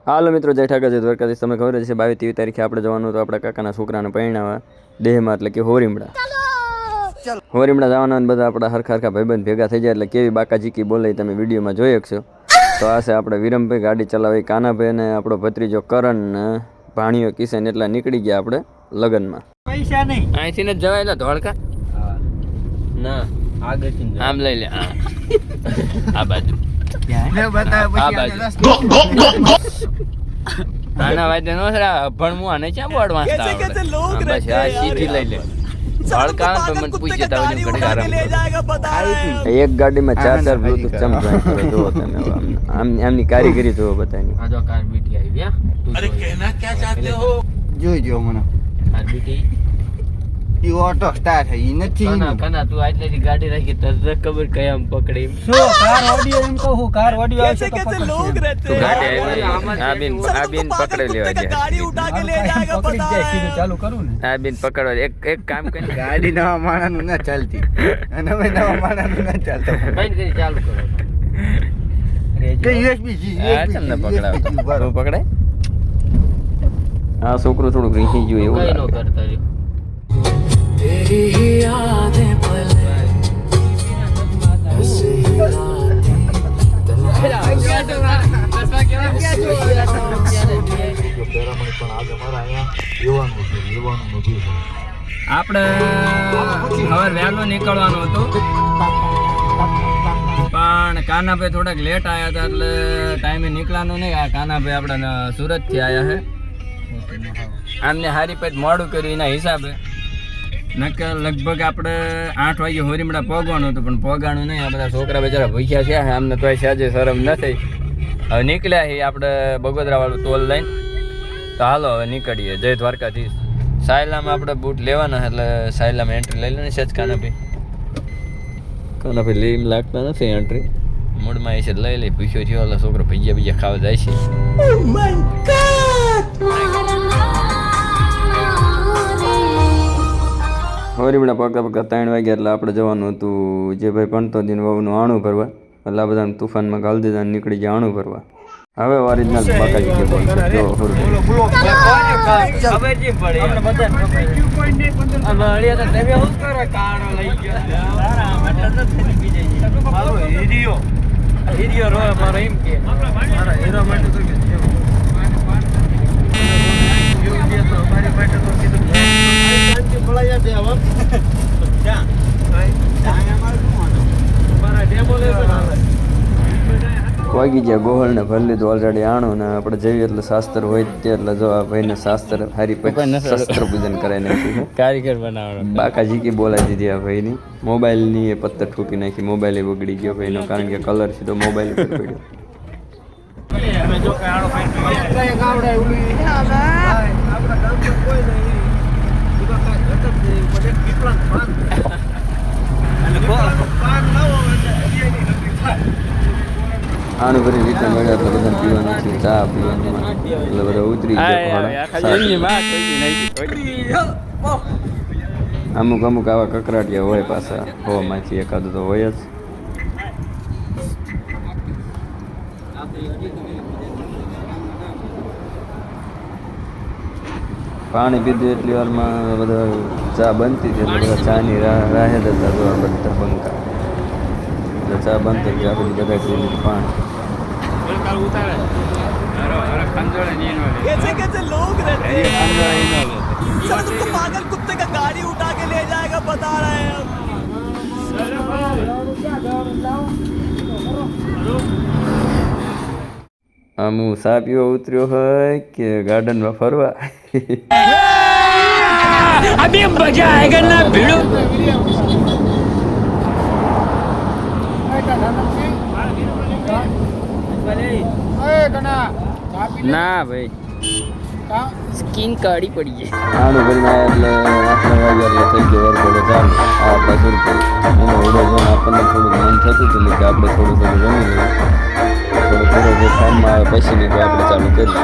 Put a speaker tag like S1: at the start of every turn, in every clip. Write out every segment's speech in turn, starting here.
S1: હાલો મિત્રો, જય ઠાકર, જય દ્વારકાધીશ. તમને ખબર જ છે 22-23 તારીખે આપણે જવાનું હતું આપણા કાકાના છોકરાને પરણાવવા દેહમાં, એટલે કે હોરીમડા જવાના. બધા આપણા હરખા ભાઈબંધ ભેગા થઈ જાય એટલે કેવી બાકાજીકી બોલે તમે વિડીયોમાં જોઈ શકશો. તો આ છે આપણે વિરમભાઈ ગાડી ચલાવી, કાનાભાઈ અને આપણો ભત્રીજો કરણ ને ભાણીઓ કિશન એટલા નીકળી ગયા આપણે લગ્નમાં.
S2: પૈસા નહીં
S1: અહીંથી ને જવાય એટલે ધોળકા
S2: ના આગળથી
S1: આમ લઈ લે આ બાજુ આના વાજે નો પણ હું આને ક્યાં બોર્ડ વાંચતા બસ આ સીધી લઈ લે ધોળકા તો મને પૂછે તો ઘડી આરામ એક ગાડીમાં 4 બ્લૂટૂથ ચમકાય કરે જો તમે આમ આમની કારીગરી જો બતાની
S2: આ જો કાર બીટી આવી અરે કહેના ક્યાં ચાહતે હો જોઈજો મને કાર બીટી ઈ ઓટો સ્ટાર્ટ હે ઈ નથી કના તું આટલી ગાડી રાખી તરત ખબર કયામ પકડી સો કાર ઓડિયો એમ કહું કાર ઓડિયો આવશે તો પકડ લોગ રહેતે
S1: તું ગાડી આ બેન પકડી લેવા દે
S2: ગાડી ઉઠા કે લે જાયગા પકડી જાય સીધું ચાલુ કરું ને
S1: આ બેન પકડવા એક કામ કરી
S2: ગાડી નવા માણાનું ના ચાલતી અને હવે નવા માણાનું ના ચાલતો બંધ કરી ચાલુ કરો કે યુએસબી
S1: આ તમને પકડાવ તું પકડાય આ છોકરો થોડું રીહી ગયું એવું
S2: કઈ નો કરતા રે
S3: तेरी ही यादें पले ऐसे ही
S1: આપણે હવે વહેલો નીકળવાનું હતું પણ કાનાભાઈ થોડાક લેટ આવ્યા હતા એટલે ટાઈમે નીકળવાનું નહીં. આ કાનાભાઈ આપણે સુરતથી આવ્યા છે, આમને હારી પેટ મોડું કર્યું એના હિસાબે. નકર લગભગ આપણે 8 વાગે હોરીમડા પહોંચવાનું હતું પણ પહોંચાણું નહીં. આ બધા છોકરા બચારા ભૂખ્યા છે, આમને તોય સાજે શરમ નથી. હવે નીકળ્યા છીએ આપણે બગોદરા વાળું ટોલ લઈને. તો હાલો હવે નીકળીએ. જય દ્વારકાધીશ. સાયલામાં આપણે બૂટ લેવાના એટલે સાયલામાં એન્ટ્રી લઈ લેવાની છે જ કાનાભાઈ લીમ લાગતા નથી એન્ટ્રી મૂડમાં એ છે લઈ લઈ. પૂછ્યો થયો એટલે છોકરો બીજા ખાવા જાય છે. હોરીમડા પગતા 3 વાગ્યા એટલે આપણે જવાનું હતું જે ભાઈ ભણતો દિન વહુનું આણું ભરવા. એટલે આ બધાને તુફાનમાં ગાલ દીધા નીકળી ગયા આણું ભરવા. હવે ઓરિજિનલ બાકાજી કે બોલ વાગી ગયા ગોહળ ને ભરી લીધું ઓલરેડી આણું ને આપણે જઈએ એટલે શાસ્ત્ર હોય તે એટલે જો આ ભાઈને શાસ્ત્ર હારી શસ્ત્ર પૂજન કરાવી નાખ્યું કારીગર બનાવવાનો બાકાજી કે બોલાવી દીધી આ ભાઈની. મોબાઈલની એ પત્તર ઠોકી નાખી, મોબાઈલ એ બગડી ગયો ભાઈનો કારણ કે કલર સીધો મોબાઈલ ઉપર પડ્યો. આનું ભરી રીતે મળ્યા એટલે બધા પીવાનું છે, ચા પીવાનું એટલે બધા ઉતરી ગયા. અમુક આવા કકરાટિયા હોય પાછા, હોમાંથી એકાદું તો હોય જ. પાણી પીધું એટલી વારમાં બધા ચા બનતી હતી એટલે બધા ચાની રાહે જ હતા. જો બધા પંખા એટલે ચા બનતી હતી આપણે બધા પી લીધું પાણી.
S4: कैसे कैसे लोग रहते हैं सर, तुमको पागल कुत्ते का गाड़ी उठा के ले जाएगा बता रहे हैं
S1: हम. આમ ચા પીવા ઉતર્યો હોય કે ગાર્ડનમાં ફરવા?
S4: अभी मजा आएगा ना भिड़ो.
S1: ના ભાઈ
S4: સ્કીન કાઢી પડી છે.
S1: આનું ભરીને આવ્યા એટલે 8 વાગ્યા એટલે થઈ ગયો વરઘોડો ચાલુ. આ આપણા સુરપુર એનો વિડીયો જોઈને આપણને થોડું મન થતું હતું કે આપણે થોડું જમી લઈએ. થોડું જે કામમાં આવે પછી નહીં આપણે ચાલુ કરીએ.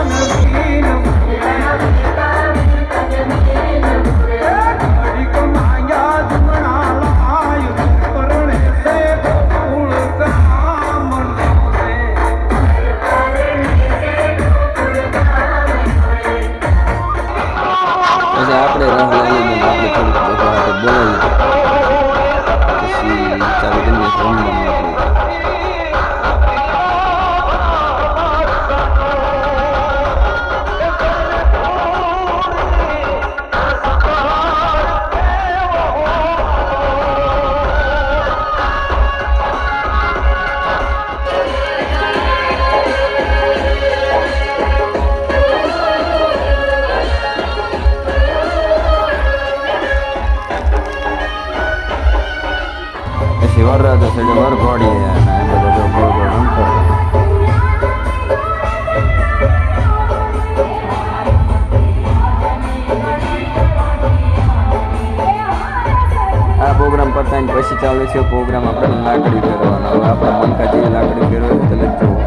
S1: ચાલુ છે પ્રોગ્રામ આપણે લાકડી ફેરવાનો. હવે આપણે મનકાજી લાકડી ફેરવે એટલે જુઓ.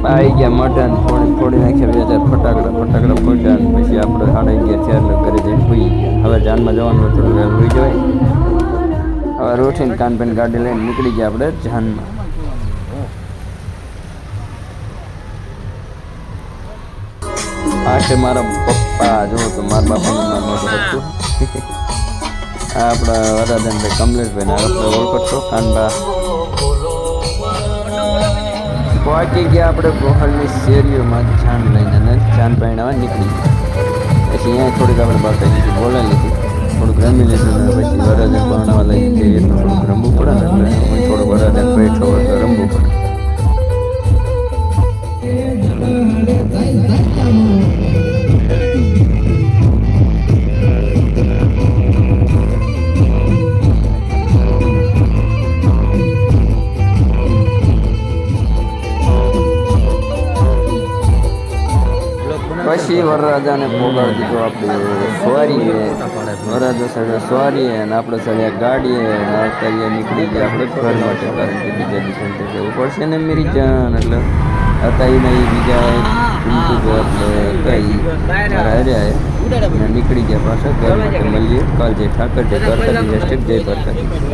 S1: આવી ગયા મટન ફોડી નાખ્યા 2000 ફટાકડા ફોડ્યા. પછી આપણે 11:30 થયા એટલે ઘરે જઈને સુઈ ગયા. હવે જાનમાં જવાનું હતું એટલે સુઈ જવાય. હવે રોટીને કાનપેન ગાડી લઈને નીકળી ગયા આપણે જાનમાં. આ છે મારા પપ્પા. જો તો મારા બાપાનું નામ હતું. આ આપણા વરાદનભાઈ કમલેશભાઈ ને આપણે ઓળખો છો કાનબા. પહોંચી ગયા આપણે ગોહલની શેરીઓમાં જાન લઈને અને જાન પાણીમાં નીકળી ગયા. પછી અહીંયા થોડીક આપણે બાકાજી બોલાવી લીધી, થોડુંક રમી લીધું ને પછી વરાદન ભણાવવા લઈ જઈએ એટલું થોડુંક રમવું પડે ને એટલે થોડુંક વરાદન બેઠો હોય તો રમવું પડે. પછી વરરાજાને પોગાડી દીધો આપણે સોરીએ. વરરાજા સળિયા સોરીએ અને આપણે સળિયા ગાડીએ અને અત્યારે નીકળી ગયા આપણે ઘર માટે. કારણ કે બીજા દિવસે જવું પડશે ને મેરી જાન. એટલે હતા એ બીજા એટલે કઈ હાર્યા નીકળી ગયા પાછા ઘર માટે. મળીએ કાલ જય ઠાકર જય દ્વારકાધીશ જય દ્વારકાધીશ.